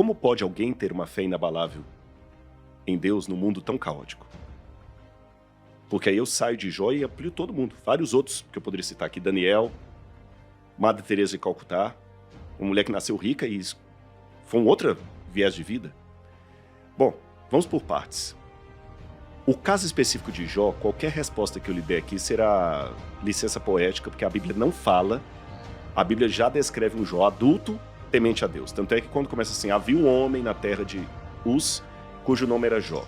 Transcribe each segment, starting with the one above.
Como pode alguém ter uma fé inabalável em Deus num mundo tão caótico? Porque aí eu saio de Jó e amplio todo mundo. Vários outros que eu poderia citar aqui. Daniel, Madre Teresa de Calcutá, uma mulher que nasceu rica e isso foi um outro viés de vida. Bom, vamos por partes. O caso específico de Jó, qualquer resposta que eu lhe der aqui será licença poética, porque a Bíblia não fala. A Bíblia já descreve um Jó adulto, temente a Deus. Tanto é que quando começa assim, havia um homem na terra de Uz, cujo nome era Jó.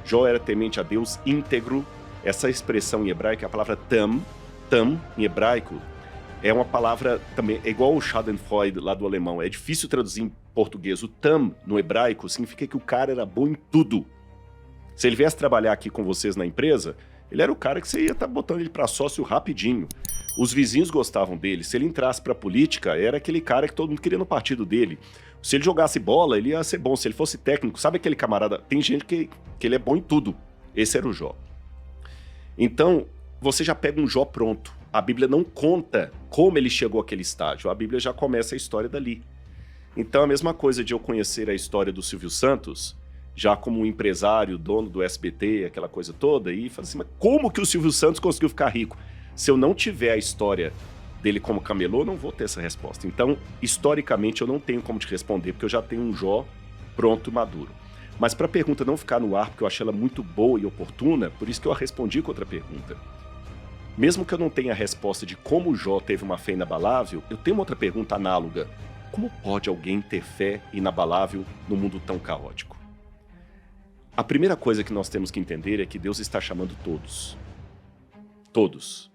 Jó era temente a Deus, íntegro. Essa expressão em hebraico é a palavra tam em hebraico, é uma palavra também, é igual o Schadenfreude lá do alemão, é difícil traduzir em português. O tam, no hebraico, significa que o cara era bom em tudo. Se ele viesse trabalhar aqui com vocês na empresa, ele era o cara que você ia estar botando ele para sócio rapidinho. Os vizinhos gostavam dele. Se ele entrasse para política, era aquele cara que todo mundo queria no partido dele. Se ele jogasse bola, ele ia ser bom. Se ele fosse técnico, sabe aquele camarada? Tem gente que ele é bom em tudo. Esse era o Jó. Então, você já pega um Jó pronto. A Bíblia não conta como ele chegou àquele estágio. A Bíblia já começa a história dali. Então, a mesma coisa de eu conhecer a história do Silvio Santos, já como um empresário, dono do SBT, aquela coisa toda, e falar assim, mas como que o Silvio Santos conseguiu ficar rico? Se eu não tiver a história dele como camelô, eu não vou ter essa resposta. Então, historicamente, eu não tenho como te responder, porque eu já tenho um Jó pronto, maduro. Mas para a pergunta não ficar no ar, porque eu achei ela muito boa e oportuna, por isso que eu a respondi com outra pergunta. Mesmo que eu não tenha a resposta de como Jó teve uma fé inabalável, eu tenho uma outra pergunta análoga. Como pode alguém ter fé inabalável num mundo tão caótico? A primeira coisa que nós temos que entender é que Deus está chamando todos. Todos.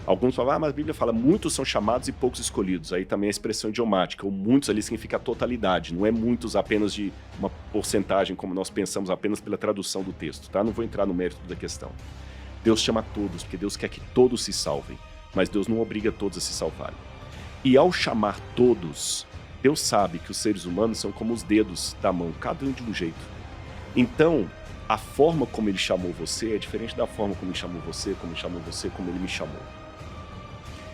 Alguns falam, mas a Bíblia fala, muitos são chamados e poucos escolhidos. Aí também a expressão idiomática, o muitos ali significa a totalidade, não é muitos apenas de uma porcentagem, como nós pensamos apenas pela tradução do texto, tá? Não vou entrar no mérito da questão. Deus chama todos, porque Deus quer que todos se salvem, mas Deus não obriga todos a se salvarem. E ao chamar todos, Deus sabe que os seres humanos são como os dedos da mão, cada um de um jeito. Então, a forma como Ele chamou você é diferente da forma como Ele chamou você, como Ele chamou você, como Ele me chamou.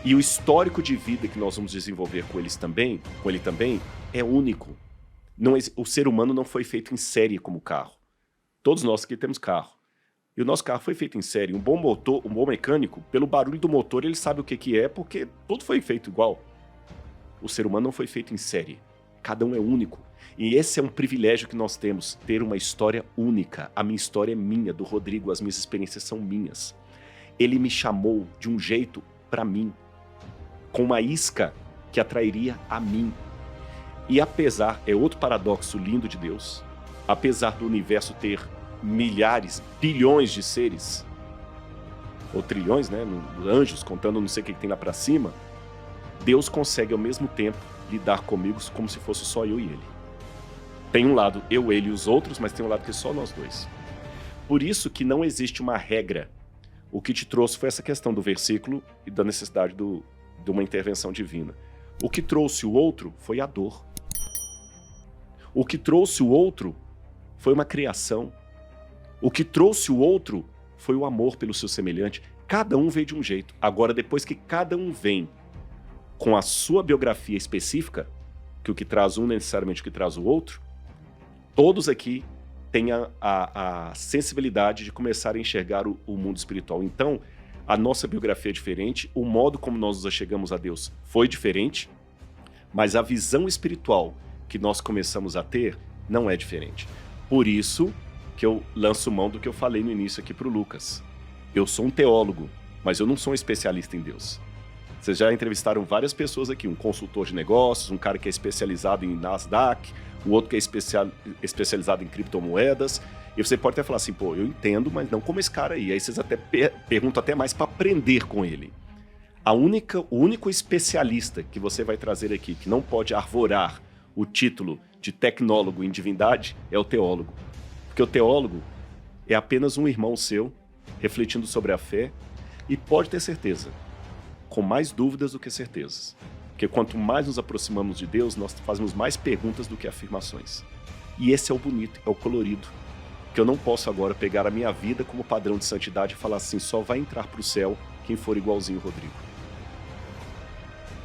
E o histórico de vida que nós vamos desenvolver com ele também, é único. O ser humano não foi feito em série como carro. Todos nós aqui temos carro. E o nosso carro foi feito em série. Um bom motor, um bom mecânico, pelo barulho do motor, ele sabe o que é, porque tudo foi feito igual. O ser humano não foi feito em série. Cada um é único. E esse é um privilégio que nós temos, ter uma história única. A minha história é minha, do Rodrigo, as minhas experiências são minhas. Ele me chamou de um jeito para mim, com uma isca que atrairia a mim. E apesar, é outro paradoxo lindo de Deus, apesar do universo ter milhares, bilhões de seres, ou trilhões, né, anjos, contando não sei o que tem lá para cima, Deus consegue ao mesmo tempo lidar comigo como se fosse só eu e ele. Tem um lado eu, ele e os outros, mas tem um lado que é só nós dois. Por isso que não existe uma regra. O que te trouxe foi essa questão do versículo e da necessidade de uma intervenção divina. O que trouxe o outro foi a dor. O que trouxe o outro foi uma criação. O que trouxe o outro foi o amor pelo seu semelhante. Cada um veio de um jeito. Agora, depois que cada um vem com a sua biografia específica, que o que traz um não é necessariamente o que traz o outro, todos aqui têm a sensibilidade de começar a enxergar o mundo espiritual. Então, a nossa biografia é diferente, o modo como nós nos achegamos a Deus foi diferente, mas a visão espiritual que nós começamos a ter não é diferente. Por isso que eu lanço mão do que eu falei no início aqui para o Lucas. Eu sou um teólogo, mas eu não sou um especialista em Deus. Vocês já entrevistaram várias pessoas aqui, um consultor de negócios, um cara que é especializado em Nasdaq, o outro que é especializado em criptomoedas. E você pode até falar assim, pô, eu entendo, mas não como esse cara aí. Aí vocês até perguntam até mais para aprender com ele. O único especialista que você vai trazer aqui, que não pode arvorar o título de tecnólogo em divindade, é o teólogo. Porque o teólogo é apenas um irmão seu, refletindo sobre a fé, e pode ter certeza, com mais dúvidas do que certezas. Porque quanto mais nos aproximamos de Deus, nós fazemos mais perguntas do que afirmações. E esse é o bonito, é o colorido. Que eu não posso agora pegar a minha vida como padrão de santidade e falar assim, só vai entrar para o céu quem for igualzinho o Rodrigo.